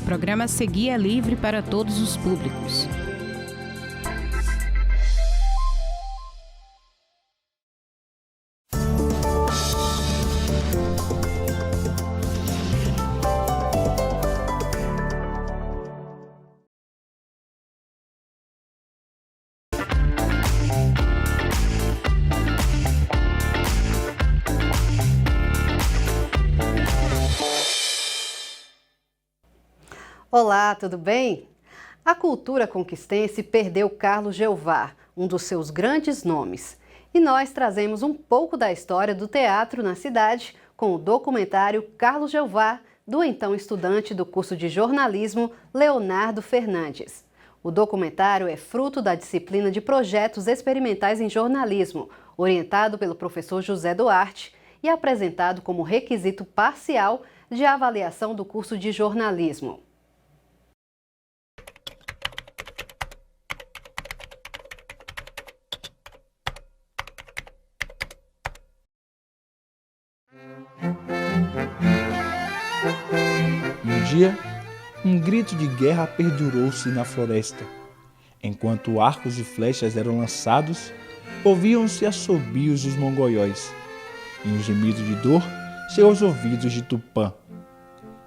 programa a seguir é livre para todos os públicos. Olá, tudo bem? A cultura conquistense perdeu Carlos Jeová, um dos seus grandes nomes. E nós trazemos um pouco da história do teatro na cidade com o documentário Carlos Jeová, do então estudante do curso de jornalismo Leonardo Fernandes. O documentário é fruto da disciplina de projetos experimentais em jornalismo, orientado pelo professor José Duarte e apresentado como requisito parcial de avaliação do curso de jornalismo. Um dia, um grito de guerra perdurou-se na floresta. Enquanto arcos e flechas eram lançados, ouviam-se assobios dos mongóis, e um gemido de dor chegou aos ouvidos de Tupã.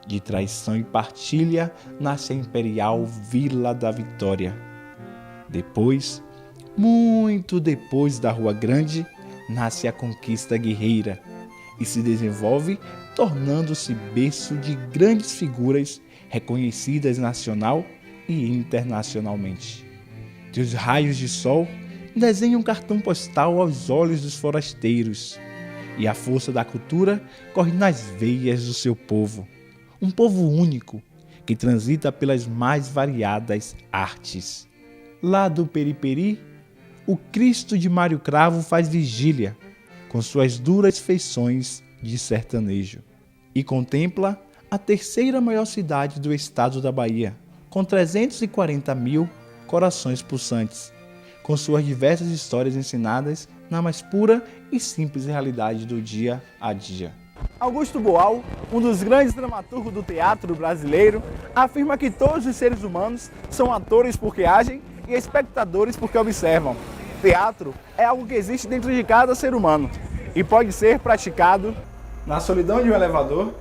De traição e partilha nasce a imperial Vila da Vitória. Depois, muito depois da Rua Grande, nasce a Conquista Guerreira e se desenvolve tornando-se berço de grandes figuras reconhecidas nacional e internacionalmente. Teus raios de sol desenham um cartão postal aos olhos dos forasteiros, e a força da cultura corre nas veias do seu povo. Um povo único que transita pelas mais variadas artes. Lá do Periperi, o Cristo de Mário Cravo faz vigília, com suas duras feições de sertanejo, e contempla a terceira maior cidade do estado da Bahia, com 340 mil corações pulsantes, com suas diversas histórias ensinadas na mais pura e simples realidade do dia a dia. Augusto Boal, um dos grandes dramaturgos do teatro brasileiro, afirma que todos os seres humanos são atores porque agem e espectadores porque observam. Teatro é algo que existe dentro de cada ser humano e pode ser praticado na solidão de um elevador,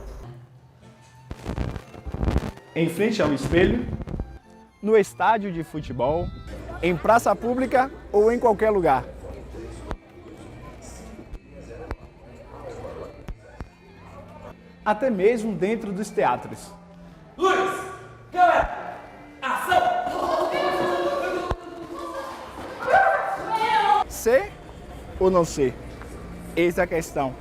em frente a um espelho, no estádio de futebol, em praça pública ou em qualquer lugar. Até mesmo dentro dos teatros. Luz, câmera, ação! Ser ou não ser? Eis a questão.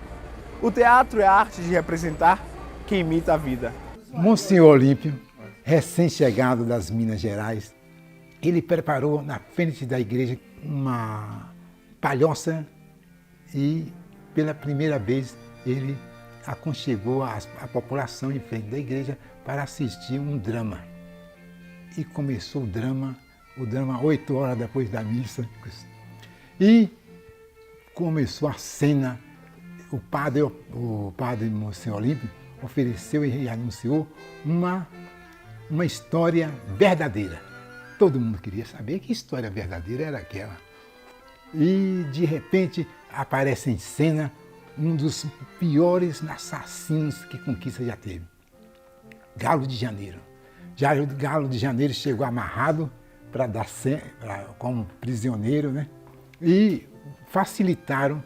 O teatro é a arte de representar que imita a vida. Monsenhor Olímpio, recém-chegado das Minas Gerais, ele preparou na frente da igreja uma palhoça e, pela primeira vez, ele aconchegou a população em frente da igreja para assistir um drama. E começou o drama 8 horas depois da missa. E começou a cena. O padre Monsenhor Olímpio ofereceu e anunciou uma história verdadeira. Todo mundo queria saber que história verdadeira era aquela. E, de repente, aparece em cena um dos piores assassinos que Conquista já teve. Galo de Janeiro. Galo de Janeiro chegou amarrado como prisioneiro, né? E facilitaram,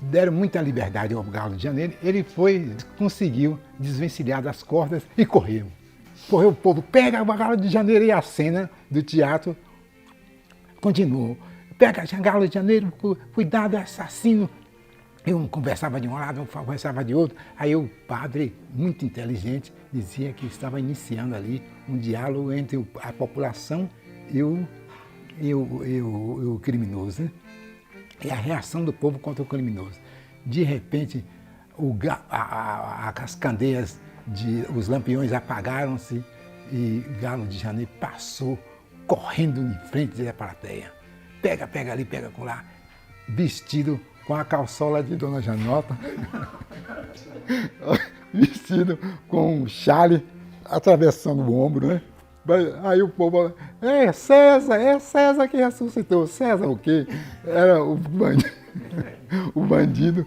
deram muita liberdade ao Galo de Janeiro. Ele conseguiu desvencilhar das cordas e correu. Correu o povo, pega o Galo de Janeiro, e a cena do teatro continuou. Pega Galo de Janeiro, cuidado, assassino. Eu conversava de um lado, conversava de outro. Aí o padre, muito inteligente, dizia que estava iniciando ali um diálogo entre a população e o criminoso, né? E a reação do povo contra o criminoso. De repente, as candeias, os lampiões apagaram-se e Galo de Janeiro passou correndo em frente da plateia. Pega ali, pega lá, vestido com a calçola de Dona Janota. vestido com um chale atravessando o ombro, né? Aí o povo fala, é César que ressuscitou. César o quê? Era o bandido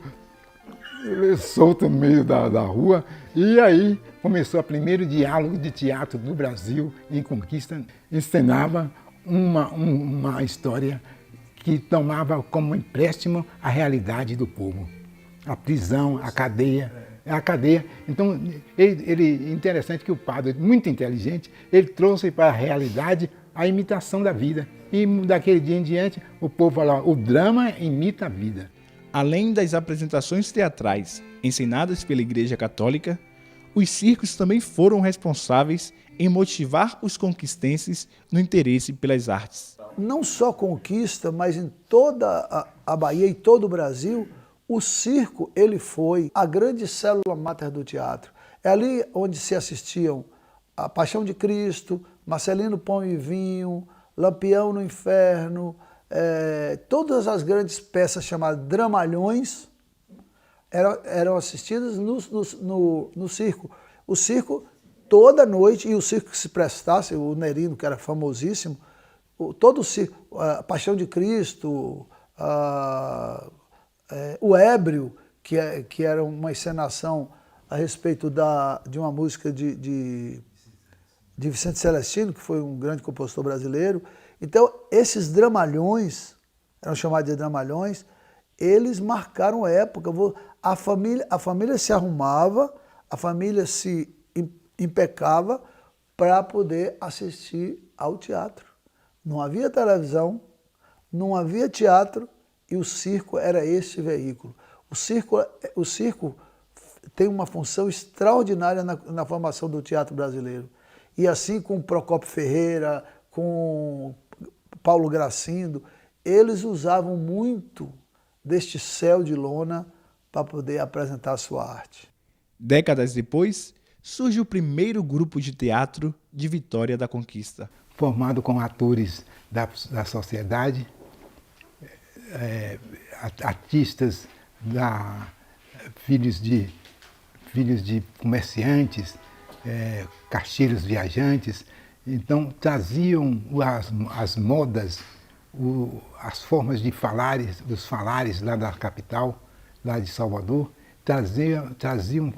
solto no meio da rua. E aí começou o primeiro diálogo de teatro do Brasil em Conquista. Encenava uma história que tomava como empréstimo a realidade do povo. A prisão, a cadeia. Então, interessante que o padre, muito inteligente, ele trouxe para a realidade a imitação da vida. E daquele dia em diante, o povo falava, o drama imita a vida. Além das apresentações teatrais ensinadas pela Igreja Católica, os circos também foram responsáveis em motivar os conquistenses no interesse pelas artes. Não só Conquista, mas em toda a Bahia e todo o Brasil, o circo ele foi a grande célula máter do teatro. É ali onde se assistiam a Paixão de Cristo, Marcelino Pão e Vinho, Lampião no Inferno, todas as grandes peças chamadas dramalhões eram assistidas no circo. O circo toda noite, e o circo que se prestasse, o Nerino, que era famosíssimo, todo o circo, a Paixão de Cristo, o Ébrio, que era uma encenação a respeito de uma música de Vicente Celestino, que foi um grande compositor brasileiro. Então, esses dramalhões, eram chamados de dramalhões, eles marcaram a época. A família se arrumava, a família se impecava para poder assistir ao teatro. Não havia televisão, não havia teatro, e o circo era esse veículo. O circo tem uma função extraordinária na formação do teatro brasileiro. E assim com Procópio Ferreira, com Paulo Gracindo, eles usavam muito deste céu de lona para poder apresentar a sua arte. Décadas depois, surge o primeiro grupo de teatro de Vitória da Conquista. Formado com atores da sociedade, artistas, filhos de comerciantes, caixeiros viajantes. Então traziam as modas, as formas de dos falares lá da capital, lá de Salvador, traziam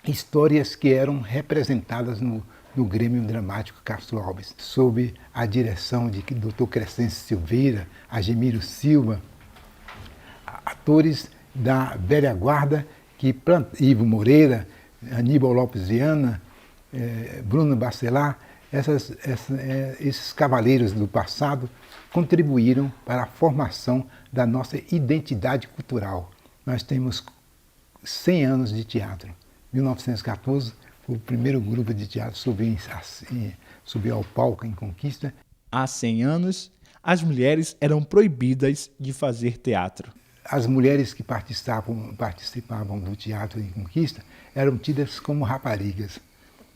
histórias que eram representadas no Grêmio Dramático Castro Alves, sob a direção de Dr. Crescêncio Silveira, Agemiro Silva, atores da velha guarda, Ivo Moreira, Aníbal Lopes Viana, Bruno Bacelar, esses cavaleiros do passado contribuíram para a formação da nossa identidade cultural. Nós temos 100 anos de teatro. 1914 foi o primeiro grupo de teatro subiu ao palco em Conquista. Há 100 anos, as mulheres eram proibidas de fazer teatro. As mulheres que participavam do teatro em Conquista eram tidas como raparigas,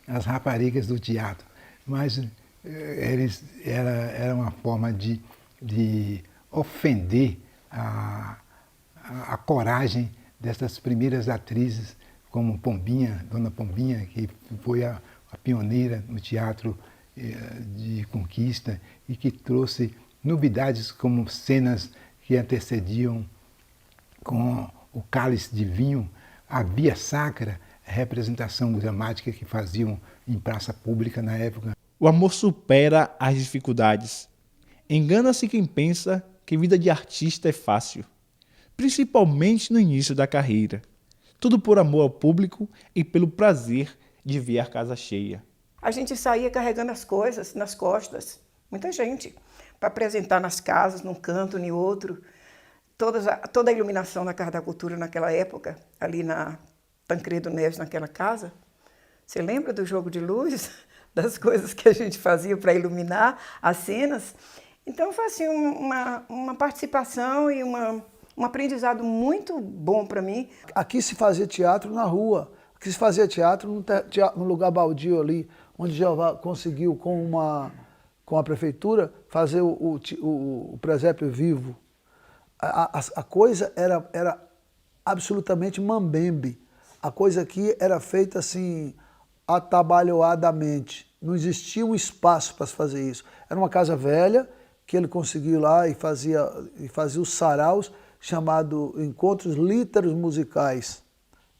as raparigas do teatro. Mas era uma forma de ofender a coragem dessas primeiras atrizes, como Pombinha, Dona Pombinha, que foi a pioneira no teatro de Conquista e que trouxe novidades como cenas que antecediam com o cálice de vinho, a via sacra, a representação dramática que faziam em praça pública na época. O amor supera as dificuldades. Engana-se quem pensa que vida de artista é fácil, principalmente no início da carreira. Tudo por amor ao público e pelo prazer de ver a casa cheia. A gente saía carregando as coisas nas costas, muita gente, para apresentar nas casas, num canto, em outro. Toda a iluminação na Casa da Cultura naquela época, ali na Tancredo Neves, naquela casa. Você lembra do jogo de luz? Das coisas que a gente fazia para iluminar as cenas? Então foi assim, uma participação e um aprendizado muito bom para mim. Aqui se fazia teatro na rua, aqui se fazia teatro num lugar baldio ali, onde Jeová conseguiu com a prefeitura fazer o presépio vivo. A coisa era absolutamente mambembe. A coisa aqui era feita assim, atabalhoadamente. Não existia um espaço para se fazer isso. Era uma casa velha que ele conseguiu lá e fazia os saraus, chamado Encontros Líteros Musicais.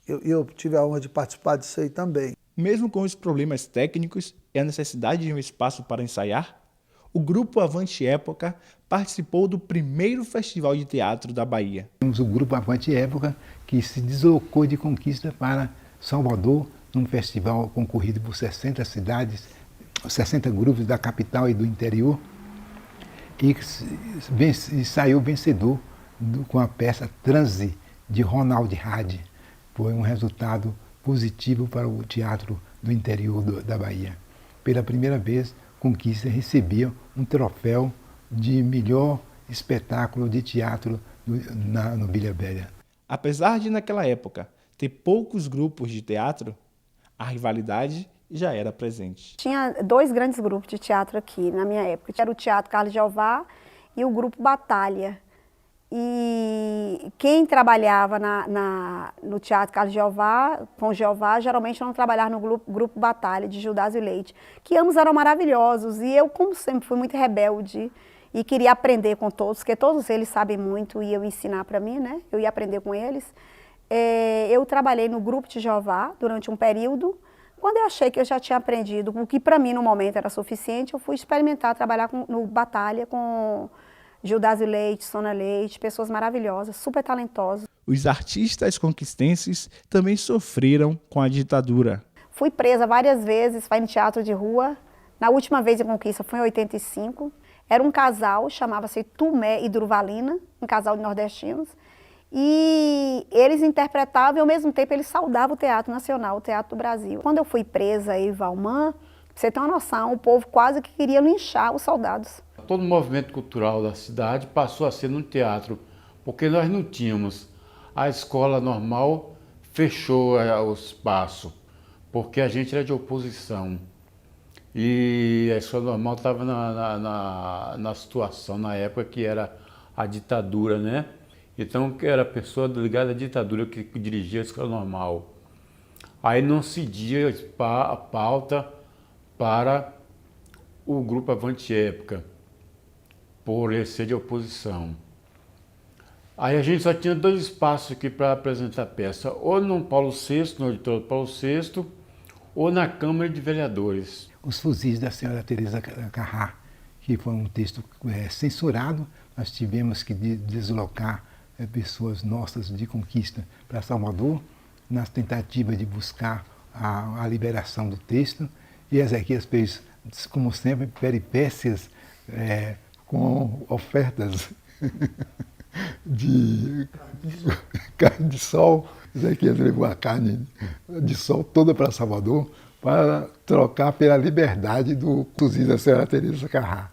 Eu tive a honra de participar disso aí também. Mesmo com os problemas técnicos e a necessidade de um espaço para ensaiar, o grupo Avante Época participou do primeiro festival de teatro da Bahia. Temos o grupo Avante Época, que se deslocou de Conquista para Salvador, num festival concorrido por 60 cidades, 60 grupos da capital e do interior, e saiu vencedor com a peça Transe, de Ronald Hadi. Foi um resultado positivo para o teatro do interior da Bahia. Pela primeira vez, Conquista recebia um troféu de melhor espetáculo de teatro no Vila Velha. Apesar de, naquela época, ter poucos grupos de teatro, a rivalidade já era presente. Tinha 2 grandes grupos de teatro aqui na minha época. Era o Teatro Carlos Jeová e o Grupo Batalha. E quem trabalhava no Teatro Carlos Jeová, com Jeová, geralmente não trabalhava no grupo Batalha, de Judas e Leite, que ambos eram maravilhosos. E eu, como sempre, fui muito rebelde e queria aprender com todos, porque todos eles sabem muito e iam ensinar para mim, né? Eu ia aprender com eles. Eu trabalhei no grupo de Jeová durante um período. Quando eu achei que eu já tinha aprendido o que para mim no momento era suficiente, eu fui experimentar trabalhar no Batalha com Judas e Leite, Sona Leite, pessoas maravilhosas, super talentosas. Os artistas conquistenses também sofreram com a ditadura. Fui presa várias vezes, fui no teatro de rua. Na última vez em Conquista foi em 85. Era um casal, chamava-se Tumé e Durvalina, um casal de nordestinos. E eles interpretavam e ao mesmo tempo eles saudavam o Teatro Nacional, o Teatro do Brasil. Quando eu fui presa em Valmã, pra você ter uma noção, o povo quase que queria linchar os soldados. Todo o movimento cultural da cidade passou a ser no teatro, porque nós não tínhamos. A escola normal fechou o espaço, porque a gente era de oposição. E a escola normal estava na situação, na época que era a ditadura, né? Então, era a pessoa ligada à ditadura que dirigia a escola normal. Aí não cedia a pauta para o grupo Avante Época, por ele ser de oposição. Aí a gente só tinha 2 espaços aqui para apresentar peça, ou no Paulo VI, no auditório Paulo VI, ou na Câmara de Vereadores. Os Fuzis da Senhora Teresa Carrá, que foi um texto censurado, nós tivemos que deslocar pessoas nossas de Conquista para Salvador, nas tentativas de buscar a liberação do texto, e Ezequias fez, como sempre, peripécias com ofertas de carne de sol. Ezequias levou a carne de sol toda para Salvador para trocar pela liberdade do Fuzis da Senhora Teresa Carrá.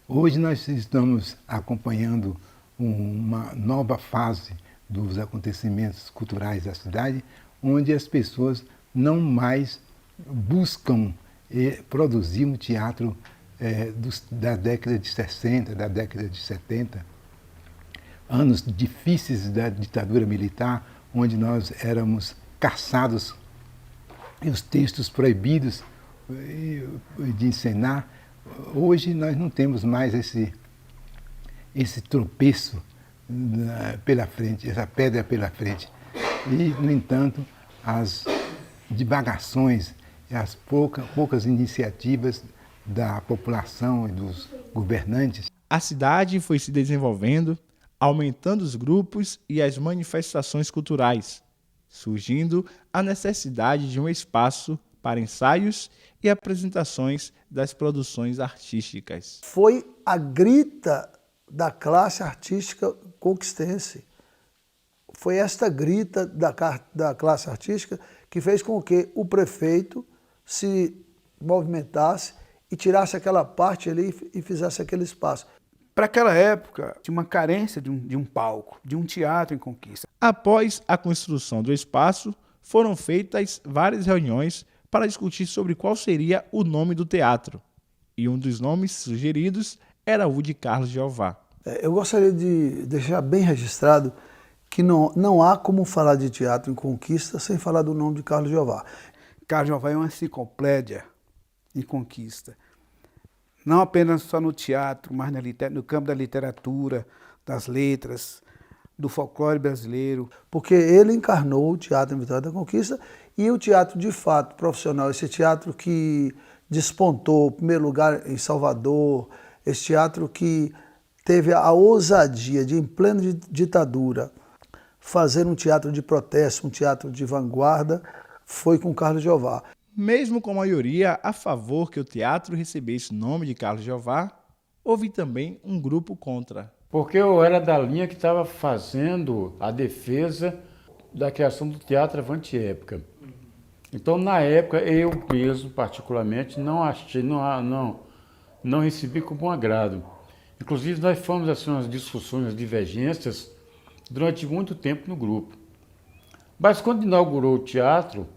Hoje nós estamos acompanhando uma nova fase dos acontecimentos culturais da cidade, onde as pessoas não mais buscam produzir um teatro da década de 60, da década de 70, anos difíceis da ditadura militar, onde nós éramos caçados e os textos proibidos de encenar. Hoje nós não temos mais esse tropeço pela frente, essa pedra pela frente. E, no entanto, as divagações, as poucas iniciativas da população e dos governantes. A cidade foi se desenvolvendo, aumentando os grupos e as manifestações culturais, surgindo a necessidade de um espaço para ensaios e apresentações das produções artísticas. Foi a grita da classe artística conquistense. Foi esta grita da classe artística que fez com que o prefeito se movimentasse e tirasse aquela parte ali e fizesse aquele espaço. Para aquela época, tinha uma carência de um palco, de um teatro em Conquista. Após a construção do espaço, foram feitas várias reuniões para discutir sobre qual seria o nome do teatro. E um dos nomes sugeridos era o de Carlos Jeová. Eu gostaria de deixar bem registrado que não há como falar de teatro em Conquista sem falar do nome de Carlos Jeová. Carlos Jeová é uma enciclopédia em Conquista. Não apenas só no teatro, mas no campo da literatura, das letras, do folclore brasileiro. Porque ele encarnou o teatro em Vitória da Conquista e o teatro de fato profissional, esse teatro que despontou, em primeiro lugar, em Salvador, esse teatro que teve a ousadia de, em plena ditadura, fazer um teatro de protesto, um teatro de vanguarda, foi com Carlos Jeová. Mesmo com a maioria a favor que o teatro recebesse o nome de Carlos Jeová, houve também um grupo contra. Porque eu era da linha que estava fazendo a defesa da criação do teatro Avante Época. Então, na época, eu mesmo, particularmente, não recebi como um agrado. Inclusive, nós fomos assim, umas discussões, umas divergências, durante muito tempo no grupo. Mas quando inaugurou o teatro,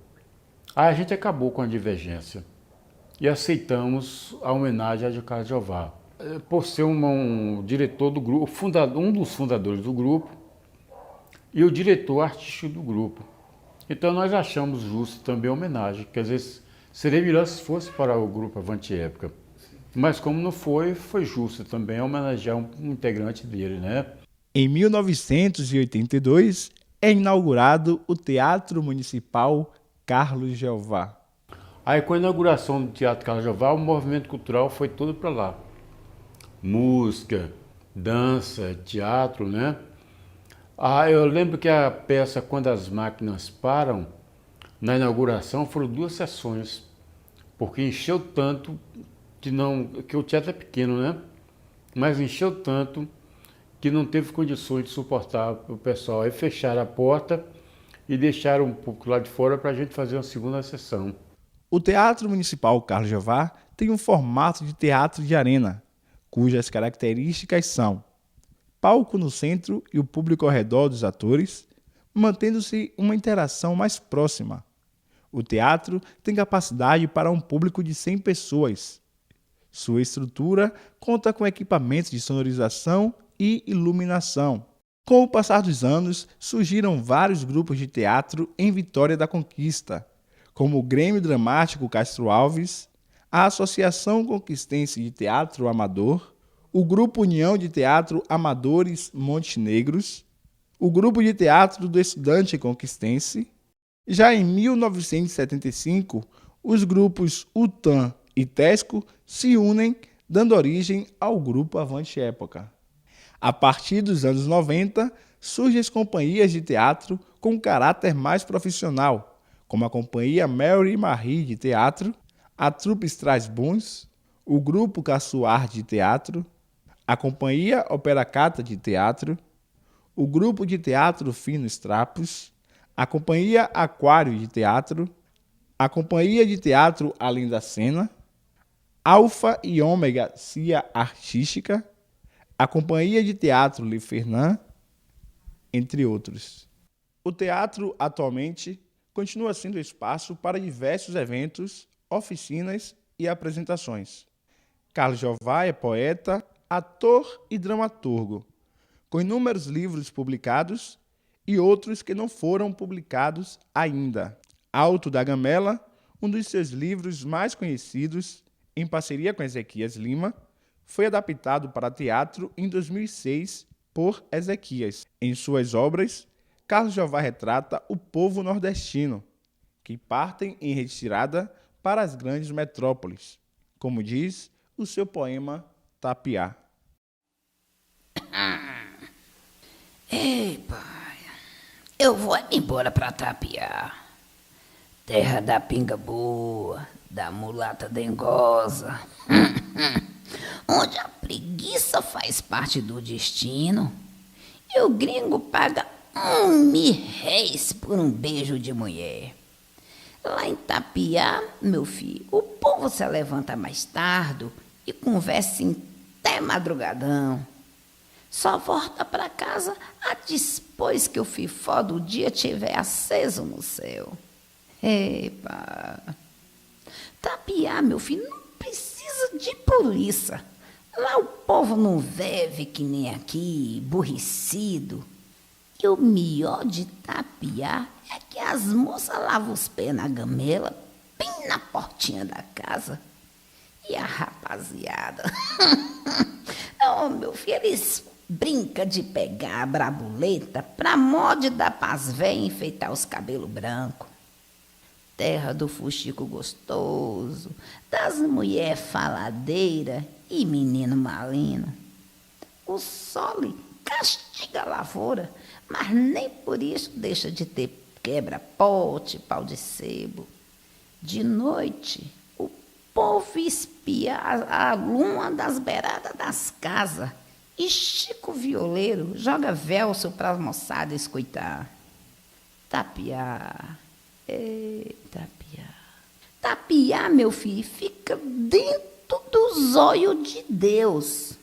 a gente acabou com a divergência e aceitamos a homenagem a Carlos Jeová. Por ser um diretor do grupo, um dos fundadores do grupo e o diretor artístico do grupo. Então nós achamos justo também a homenagem, que às vezes seria melhor se fosse para o grupo Avante Época. Mas como não foi, foi justo também homenagear um integrante dele, né? Em 1982 é inaugurado o Teatro Municipal Carlos Jeová. Aí com a inauguração do Teatro Carlos Jeová, o movimento cultural foi todo para lá. Música, dança, teatro, né? Eu lembro que a peça Quando as Máquinas Param, na inauguração, foram 2 sessões, porque encheu tanto que o teatro é pequeno, né? Mas encheu tanto que não teve condições de suportar o pessoal. Aí fecharam a porta e deixaram um pouco lá de fora para a gente fazer uma segunda sessão. O Teatro Municipal Carlos Jeová tem um formato de teatro de arena, cujas características são palco no centro e o público ao redor dos atores, mantendo-se uma interação mais próxima. O teatro tem capacidade para um público de 100 pessoas. Sua estrutura conta com equipamentos de sonorização e iluminação. Com o passar dos anos, surgiram vários grupos de teatro em Vitória da Conquista, como o Grêmio Dramático Castro Alves, a Associação Conquistense de Teatro Amador, o Grupo União de Teatro Amadores Montenegros, o Grupo de Teatro do Estudante Conquistense. Já em 1975, os grupos UTAN e TESCO se unem, dando origem ao Grupo Avante Época. A partir dos anos 90, surgem as companhias de teatro com caráter mais profissional, como a Companhia Mary e Marie de Teatro, a Trupe Strasbourg, o Grupo Caçoar de Teatro, a Companhia Operacata de Teatro, o Grupo de Teatro Finos Trapos, a Companhia Aquário de Teatro, a Companhia de Teatro Além da Cena, Alfa e Ômega Cia Artística, a Companhia de Teatro Le Fernand, entre outros. O teatro, atualmente, continua sendo espaço para diversos eventos, oficinas e apresentações. Carlos Jeová é poeta, ator e dramaturgo, com inúmeros livros publicados e outros que não foram publicados ainda. Alto da Gamela, um dos seus livros mais conhecidos, em parceria com Ezequias Lima, foi adaptado para teatro em 2006 por Ezequias. Em suas obras, Carlos Jeová retrata o povo nordestino, que partem em retirada para as grandes metrópoles, como diz o seu poema Tapiá. Ei, pai, eu vou embora para Tapiá, terra da pinga boa, da mulata dengosa, onde a preguiça faz parte do destino e o gringo paga R$1.000 por um beijo de mulher. Lá em Tapiá, meu filho, o povo se levanta mais tarde e conversa até madrugadão. Só volta para casa depois que o fifó do dia tiver aceso no céu. Epa! Tapiá, meu filho, não precisa de polícia. Lá o povo não vive que nem aqui, aborrecido. E o melhor de Tapiá é que as moças lavam os pés na gamela, bem na portinha da casa. E a rapaziada, oh, meu filho, eles brincam de pegar a brabuleta pra mode dar pras véias enfeitar os cabelos brancos. Terra do fuxico gostoso, das mulher faladeira e menino malino. O sol castiga a lavoura, mas nem por isso deixa de ter quebra-pote, pau de sebo. De noite, o povo espia a lua das beiradas das casas e Chico Violeiro joga verso para a moçada escutar. Tapiá, ei, Tapiá. Tapiá, meu filho, fica dentro do zóio de Deus.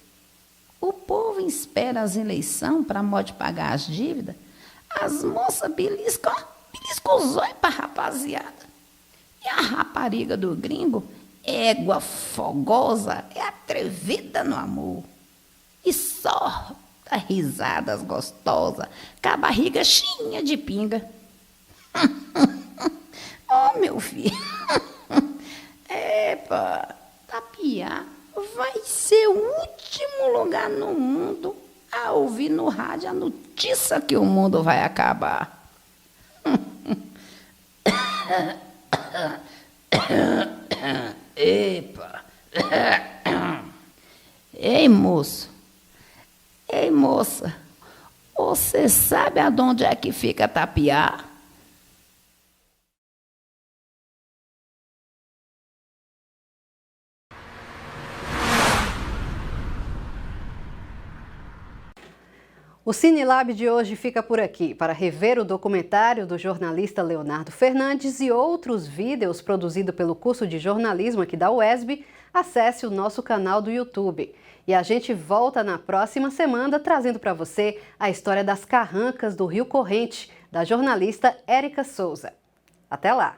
O povo espera as eleições para modo de pagar as dívidas. As moças beliscam o zóio para a rapaziada. E a rapariga do gringo, égua fogosa, é atrevida no amor. E solta risadas gostosas, com a barriga cheinha de pinga. Oh, meu filho. Epa, Tapiá vai ser o último lugar no mundo a ouvir no rádio a notícia que o mundo vai acabar. Epa. Ei, moço. Ei, moça. Você sabe aonde é que fica Tapiá? O CineLab de hoje fica por aqui. Para rever o documentário do jornalista Leonardo Fernandes e outros vídeos produzidos pelo curso de jornalismo aqui da UESB, acesse o nosso canal do YouTube. E a gente volta na próxima semana trazendo para você a história das carrancas do Rio Corrente, da jornalista Érica Souza. Até lá!